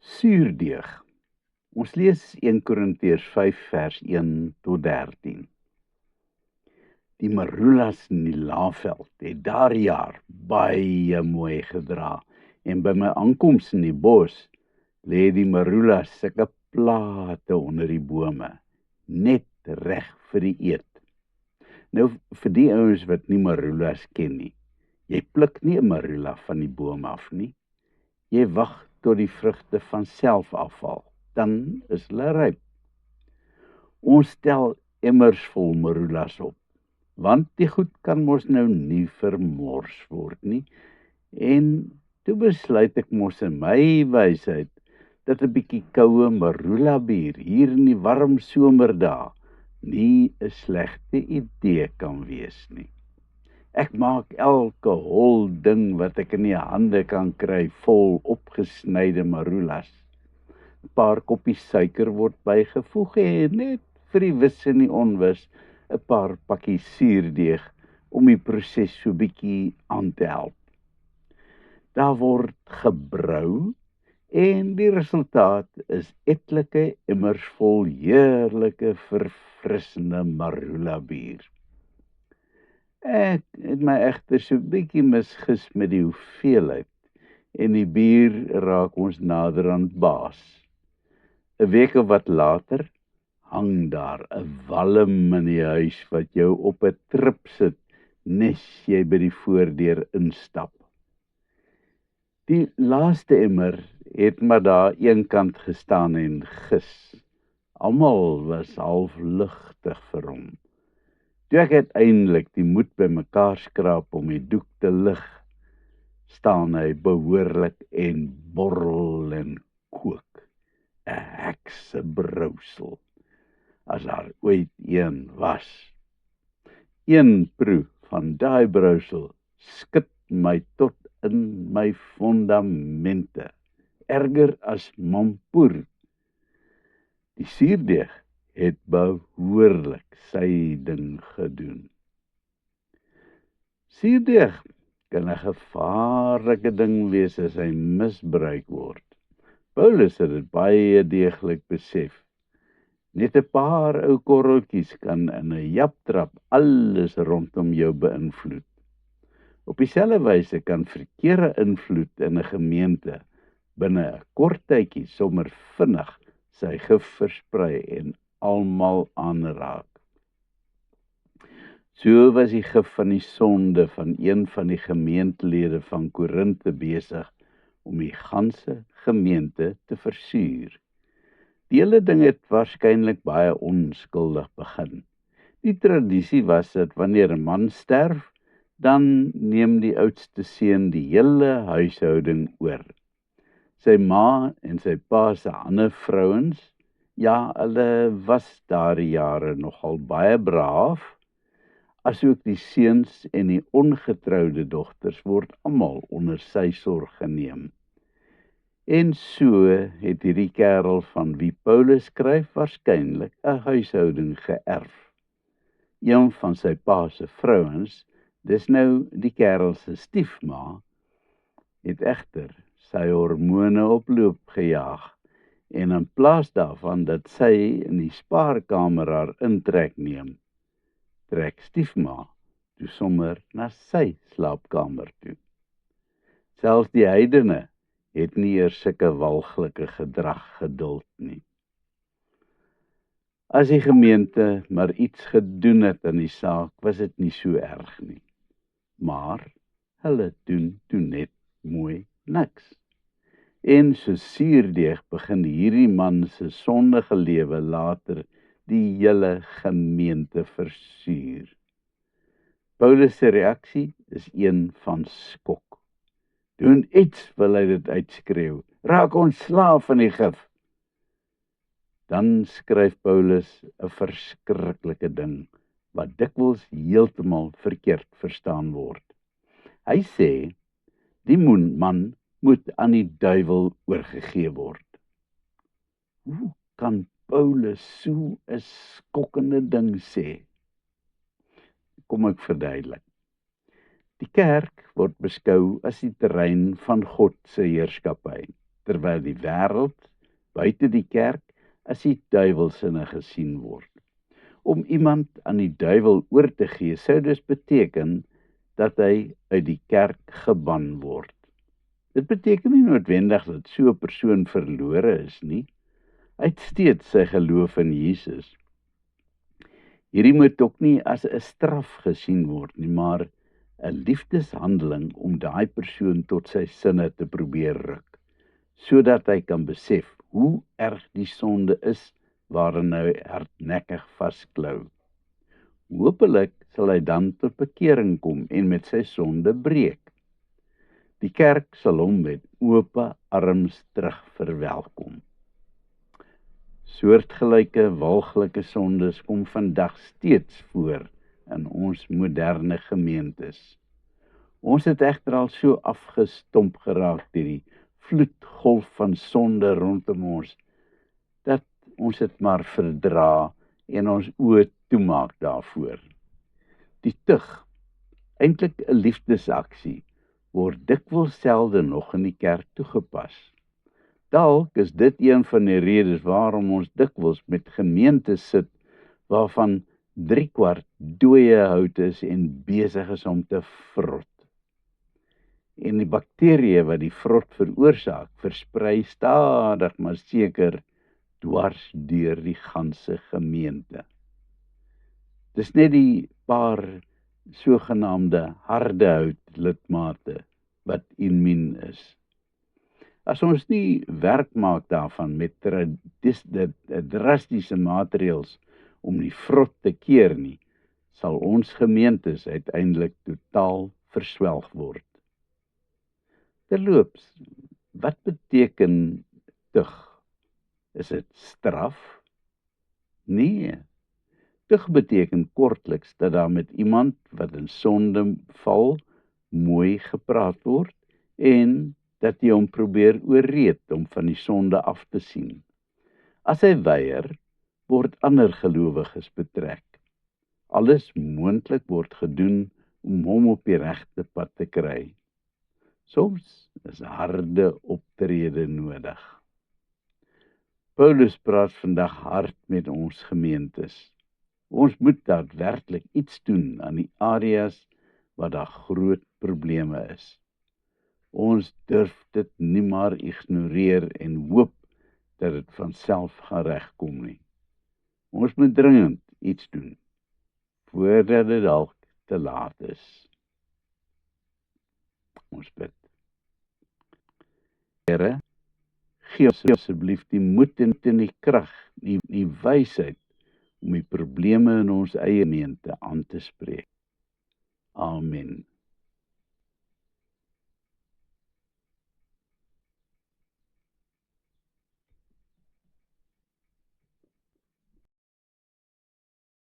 Suurdeeg. Ons lees 1 Korintiërs 5 vers 1 tot 13. Die marulas in die laafveld het daardie jaar baie mooi gedra en by my aankoms in die bos lê die marulas sulke plate onder die bome, net reg vir die eet. Nou vir die ouens wat nie marulas ken nie, jy pluk nie 'n marula van die boom af nie. Jy wag tot die vrugte van self afval, dan is hulle ryp. Ons tel emmers vol marulas op, want die goed kan mos nou nie vermors word nie. En toe besluit ek mos in my wysheid dat 'n bietjie koue marula bier hier in die warm somerdae nie 'n slegte idee kan wees nie. Ek maak elke hol ding wat ek in die hande kan kry vol opgesnyde marulas. 'n Paar koppies suiker word bygevoeg en net vir die wis en die onwis 'n paar pakkies suurdeeg om die proses so bietjie aan te help. Daar word gebrou en die resultaat is etlike emmers vol heerlike verfrissende marula bier. Ek het my egter so bietjie misgis met die hoeveelheid en die bier raak ons naderhand baas. 'n Week of wat later hang daar 'n walm in die huis wat jou op 'n trip sit nes jy by die voordeur instap. Die laaste emmer het maar daar eenkant gestaan en gis. Almal was half ligtig vir hom. Toe ek uiteindelik die moed bymekaar skraap om die doek te lig, staan hy behoorlik en borrel en kook. 'n Heksebrousel, as daar ooit een was. Een proe van daai brousel skud my tot in my fondamente, erger as mampoer. Die suurdeeg het behoorlik sy ding gedoen. Suurdeeg kan 'n gevaarlike ding wees as hy misbruik word. Paulus het dit baie deeglik besef. Net 'n paar ou korreltjies kan in 'n japtrap alles rondom jou beïnvloed. Op dieselfde wyse kan verkeerde invloed in 'n gemeente binne 'n kort tydjie sommer vinnig sy gif versprei en almal aanraak. So was die gif van die sonde van een van die gemeentelede van Korinthe besig om die ganse gemeente te versuur. Die hele ding het waarskynlik baie onskuldig begin. Die tradisie was dat wanneer 'n man sterf, dan neem die oudste seun die hele huishouding oor. Sy ma en sy pa se ander vrouens, ja, hulle was daardie jare nogal baie braaf, asook die seuns en die ongetroude dogters word almal onder sy sorg geneem. En so het hierdie kerel van wie Paulus skryf waarskynlik 'n huishouding geërf. Een van sy pa se vrouens, dis nou die kerel se stiefma, het egter sy hormone op loop gejaag en in plaas daarvan dat sy in die spaarkamer haar intrek neem, trek stiefma toe sommer na sy slaapkamer toe. Selfs die heidene het nie eers sulke walglike gedrag geduld nie. As die gemeente maar iets gedoen het aan die saak, was dit nie so erg nie. Maar hulle doen toe net mooi niks. En so suurdeeg begin hierdie man se sondige lewe later die hele gemeente versuur. Paulus se reaksie is een van skok. Doen iets, wil hy dit uitskreeu. Raak ontslaaf van die gif. Dan skryf Paulus 'n verskriklike ding, wat dikwels heeltemal verkeerd verstaan word. Hy sê, die man moet aan die duiwel oorgegee word. Hoe kan Paulus so 'n skokkende ding sê? Kom ek verduidelik. Die kerk word beskou as die terrein van God se heerskappy. terwyl die wêreld buite die kerk as die duiwelsinne gesien word. Om iemand aan die duiwel oor te gee, sou dus beteken dat hy uit die kerk geban word. Dit beteken nie noodwendig dat so 'n persoon verlore is nie. Hy het steeds sy geloof in Jesus. Hierdie moet ook nie as 'n straf gesien word nie, maar 'n liefdeshandeling om daai persoon tot sy sinne te probeer ruk, sodat hy kan besef hoe erg die sonde is waarin hy hardnekkig vasklou. Hoopelik sal hy dan tot bekering kom en met sy sonde breek. Die kerk sal hom met oop arms terug verwelkom. Soortgelyke walglike sondes kom vandag steeds voor in ons moderne gemeentes. Ons het egter al so afgestomp geraak deur die vloedgolf van sonde rondom ons, dat ons dit maar verdra en ons oë toemaak daarvoor. Die tug, eintlik 'n liefdesaksie, word dikwels selde nog in die kerk toegepas. Dalk is dit een van die redes waarom ons dikwels met gemeentes sit waarvan 3/4 dooie hout is en besig is om te vrot. En die bakterieë wat die vrot veroorsaak, versprei stadig maar seker dwars deur die ganse gemeente. Dis net die paar sogenaamde harde hout lidmate wat immuun is. As ons nie werk maak daarvan met drastiese maatreëls om die vrot te keer nie, sal ons gemeentes uiteindelik totaal verswelg word. Terloops, wat beteken tug? Is dit straf? Nee. Tug beteken kortliks dat daar met iemand wat in sonde val, mooi gepraat word en dat jy hom probeer oorreed om van die sonde af te sien. As hy weier, word ander gelowiges betrek. Alles moontlik word gedoen om hom op die regte pad te kry. Soms is harde optrede nodig. Paulus praat vandag hard met ons gemeentes. Ons moet daadwerklik iets doen aan die areas waar daar groot probleme is. Ons durf dit nie maar ignoreer en hoop dat dit van self gaan regkom nie. Ons moet dringend iets doen, voordat dit dalk te laat is. Ons bid. Here, gee ons asseblief die moed en die krag, die wysheid om die probleme in ons eie gemeente aan te spreek. Amen.